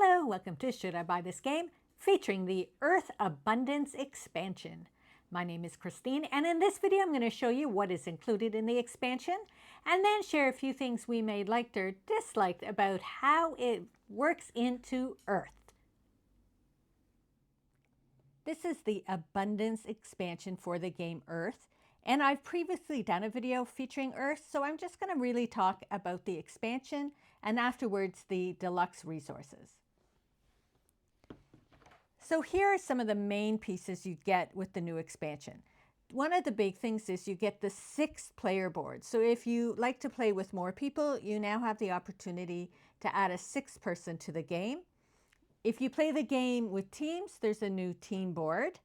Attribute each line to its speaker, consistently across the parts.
Speaker 1: Hello, welcome to Should I Buy This Game? Featuring the Earth Abundance expansion. My name is Christine, and in this video I'm going to show you what is included in the expansion and then share a few things we may liked or disliked about how it works into Earth. This is the Abundance expansion for the game Earth, and I've previously done a video featuring Earth, so I'm just going to really talk about the expansion and afterwards the Deluxe Resources. So here are some of the main pieces you get with the new expansion. One of the big things is you get the 6-player board. So if you like to play with more people, you now have the opportunity to add a 6th person to the game. If you play the game with teams, there's a new team board.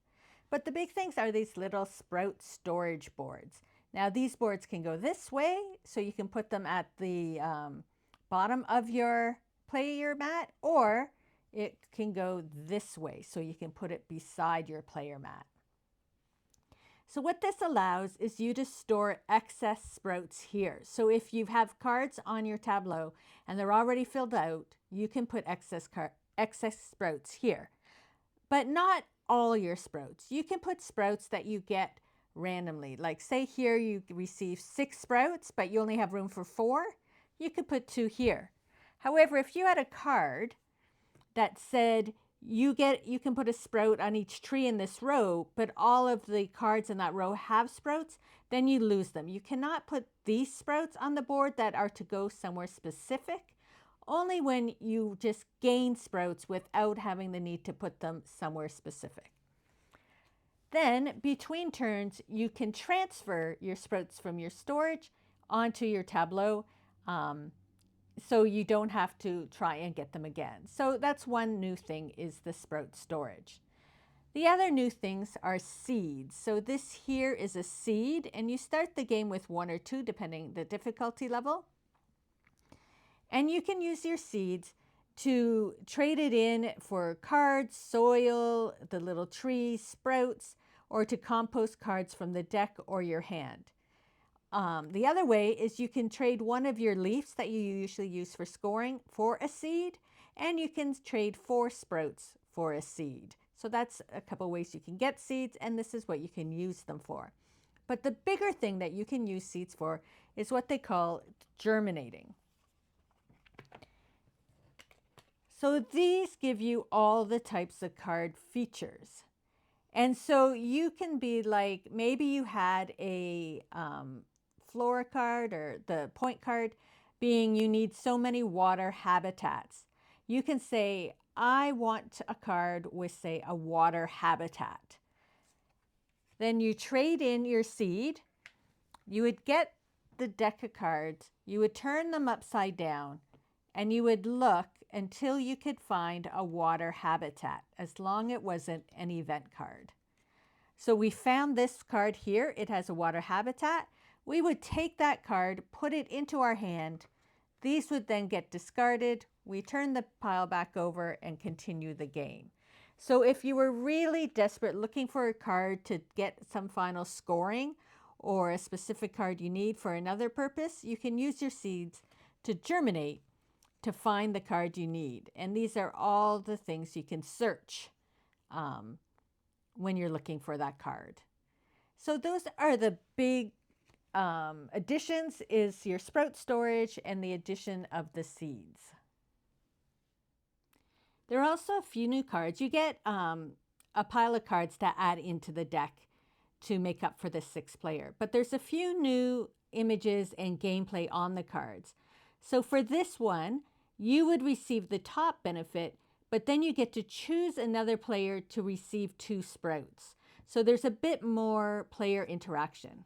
Speaker 1: But the big things are these little sprout storage boards. Now these boards can go this way, so you can put them at the bottom of your player mat, or it can go this way, so you can put it beside your player mat. So what this allows is you to store excess sprouts here. So if you have cards on your tableau and they're already filled out, you can put excess sprouts here. But not all your sprouts. You can put sprouts that you get randomly. Like say here you receive 6 sprouts, but you only have room for 4. You could put 2 here. However, if you had a card that said you can put a sprout on each tree in this row, but all of the cards in that row have sprouts, then you lose them. You cannot put these sprouts on the board that are to go somewhere specific, only when you just gain sprouts without having the need to put them somewhere specific. Then between turns, you can transfer your sprouts from your storage onto your tableau, so you don't have to try and get them again. So that's one new thing, is the sprout storage. The other new things are seeds. So this here is a seed, and you start the game with 1 or 2 depending the difficulty level. And you can use your seeds to trade it in for cards, soil, the little trees, sprouts, or to compost cards from the deck or your hand. The other way is you can trade one of your leaves that you usually use for scoring for a seed, and you can trade 4 sprouts for a seed. So that's a couple ways you can get seeds, and this is what you can use them for. But the bigger thing that you can use seeds for is what they call germinating. So these give you all the types of card features. And so you can be like, maybe you had a flora card, or the point card being you need so many water habitats. You can say, I want a card with, say, a water habitat. Then you trade in your seed. You would get the deck of cards. You would turn them upside down, and you would look until you could find a water habitat, as long as it wasn't an event card. So we found this card here. It has a water habitat. We would take that card, put it into our hand. These would then get discarded. We turn the pile back over and continue the game. So if you were really desperate looking for a card to get some final scoring, or a specific card you need for another purpose, you can use your seeds to germinate to find the card you need. And these are all the things you can search when you're looking for that card. So those are the big additions, is your sprout storage and the addition of the seeds. There are also a few new cards. You get a pile of cards to add into the deck to make up for the 6th player. But there's a few new images and gameplay on the cards. So for this one, you would receive the top benefit, but then you get to choose another player to receive 2 sprouts. So there's a bit more player interaction.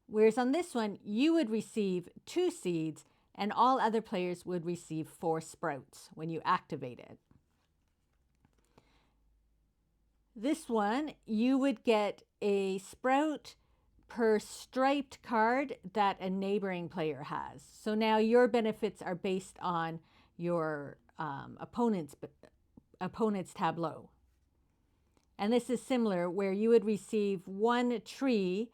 Speaker 1: Whereas on this one, you would receive 2 seeds, and all other players would receive 4 sprouts when you activate it. This one, you would get a sprout per striped card that a neighboring player has. So now your benefits are based on your opponent's tableau. And this is similar, where you would receive 1 tree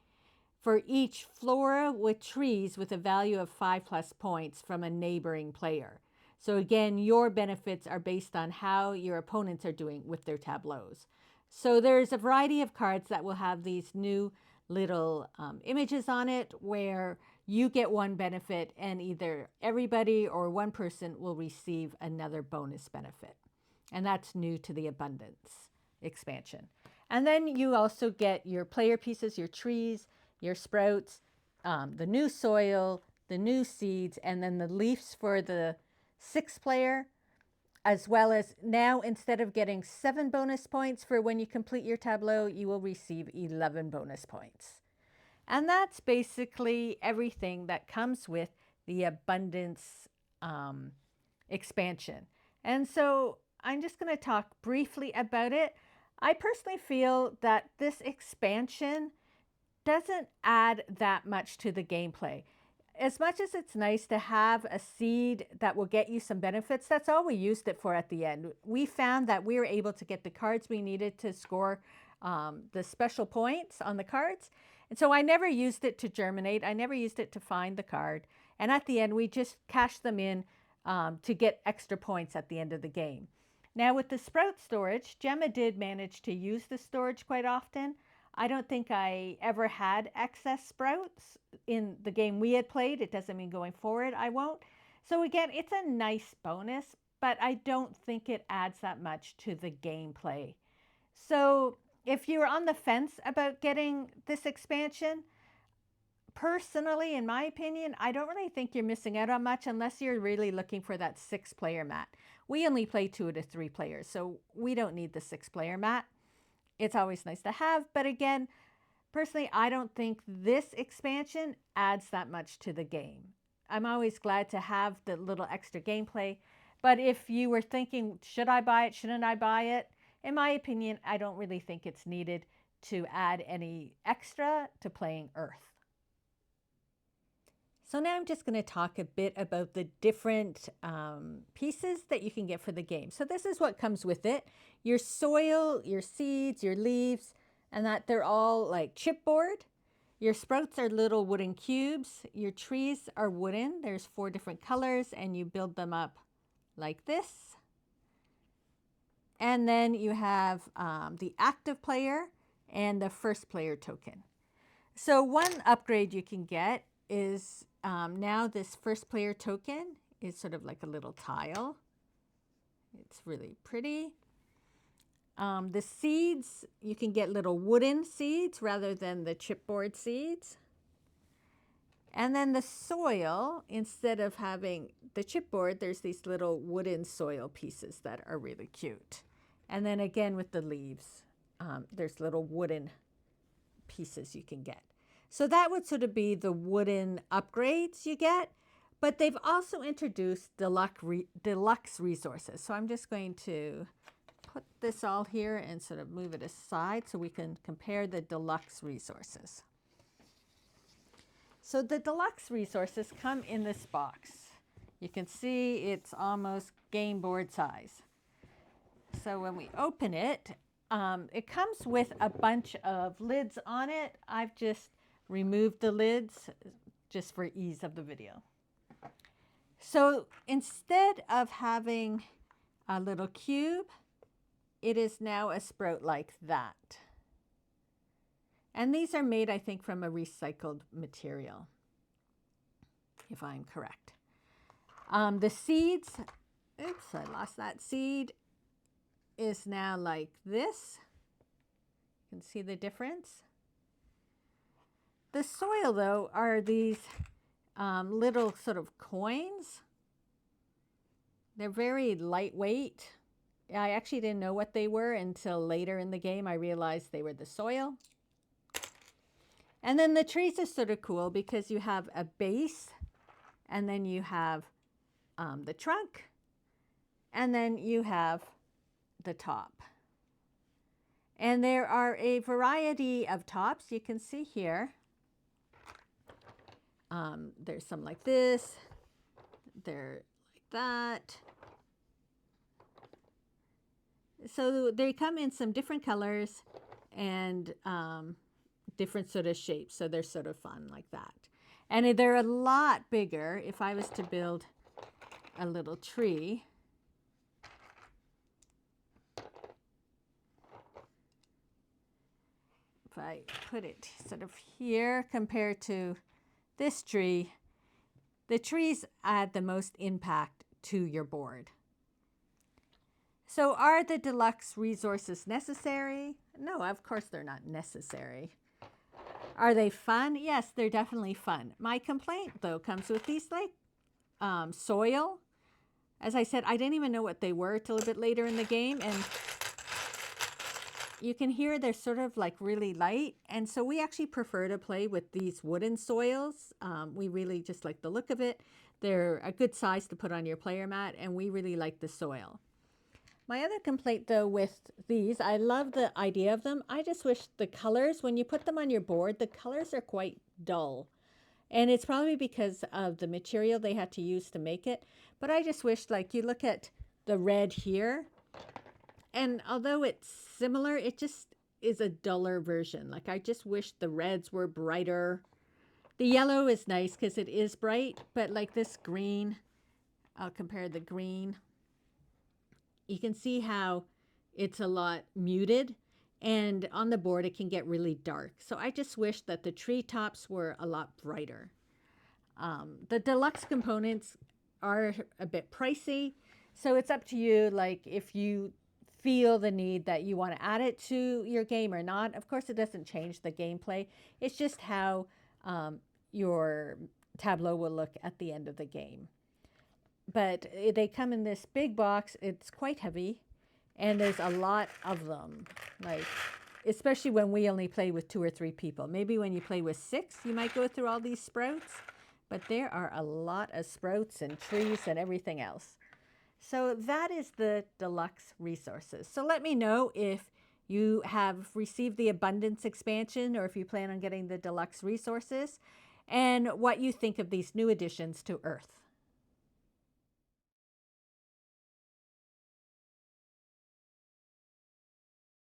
Speaker 1: for each flora with trees with a value of 5+ points from a neighboring player. So again, your benefits are based on how your opponents are doing with their tableaus. So there's a variety of cards that will have these new little images on it where you get one benefit and either everybody or one person will receive another bonus benefit. And that's new to the abundance expansion. And then you also get your player pieces, your trees, your sprouts, the new soil, the new seeds, and then the leaves for the 6th player, as well as now instead of getting 7 bonus points for when you complete your tableau, you will receive 11 bonus points. And that's basically everything that comes with the abundance expansion. And so I'm just going to talk briefly about it. I personally feel that this expansion doesn't add that much to the gameplay. As much as it's nice to have a seed that will get you some benefits, that's all we used it for at the end. We found that we were able to get the cards we needed to score the special points on the cards. And so I never used it to germinate. I never used it to find the card. And at the end, we just cashed them in to get extra points at the end of the game. Now with the sprout storage, Gemma did manage to use the storage quite often. I don't think I ever had excess sprouts in the game we had played. It doesn't mean going forward I won't. So again, it's a nice bonus, but I don't think it adds that much to the gameplay. So if you're on the fence about getting this expansion, personally, in my opinion, I don't really think you're missing out on much unless you're really looking for that 6-player mat. We only play 2 to 3 players, so we don't need the 6-player mat. It's always nice to have, but again, personally, I don't think this expansion adds that much to the game. I'm always glad to have the little extra gameplay, but if you were thinking, should I buy it, shouldn't I buy it? In my opinion, I don't really think it's needed to add any extra to playing Earth. So now I'm just going to talk a bit about the different pieces that you can get for the game. So this is what comes with it. Your soil, your seeds, your leaves, and that they're all like chipboard. Your sprouts are little wooden cubes. Your trees are wooden. There's 4 different colors and you build them up like this. And then you have the active player and the 1st player token. So one upgrade you can get is now this 1st player token is sort of like a little tile. It's really pretty. The seeds, you can get little wooden seeds rather than the chipboard seeds. And then the soil, instead of having the chipboard, there's these little wooden soil pieces that are really cute. And then again with the leaves, there's little wooden pieces you can get. So that would sort of be the wooden upgrades you get, but they've also introduced Deluxe Resources. So I'm just going to put this all here and sort of move it aside so we can compare the Deluxe Resources. So the Deluxe Resources come in this box. You can see it's almost game board size. So when we open it, it comes with a bunch of lids on it. I've just removed the lids just for ease of the video. So instead of having a little cube, it is now a sprout like that. And these are made, I think, from a recycled material, if I'm correct. The seeds, oops, I lost that seed, is now like this. You can see the difference. The soil, though, are these little sort of coins. They're very lightweight. I actually didn't know what they were until later in the game. I realized they were the soil. And then the trees are sort of cool because you have a base, and then you have the trunk, and then you have the top. And there are a variety of tops you can see here. There's some like this, they're like that. So they come in some different colors and different sort of shapes. So they're sort of fun like that. And they're a lot bigger. If I was to build a little tree. If I put it sort of here compared to this tree, the trees add the most impact to your board. So are the deluxe resources necessary? No, of course they're not necessary. Are they fun? Yes, they're definitely fun. My complaint, though, comes with these like soil. As I said, I didn't even know what they were till a bit later in the game, and you can hear they're sort of like really light, and so we actually prefer to play with these wooden soils. We really just like the look of it. They're a good size to put on your player mat, and we really like the soil. My other complaint, though, with these, I love the idea of them. I just wish the colors, when you put them on your board, the colors are quite dull. And it's probably because of the material they had to use to make it. But I just wish, like, you look at the red here, and although it's similar, it just is a duller version. Like, I just wish the reds were brighter. The yellow is nice because it is bright, but like this green, I'll compare the green. You can see how it's a lot muted, and on the board it can get really dark. So I just wish that the treetops were a lot brighter. The deluxe components are a bit pricey, so it's up to you, like if you feel the need that you want to add it to your game or not. Of course, it doesn't change the gameplay. It's just how your tableau will look at the end of the game. But they come in this big box. It's quite heavy, and there's a lot of them, like especially when we only play with 2 or 3 people. Maybe when you play with 6, you might go through all these sprouts, but there are a lot of sprouts and trees and everything else. So that is the deluxe resources. So let me know if you have received the abundance expansion or if you plan on getting the deluxe resources, and what you think of these new additions to Earth.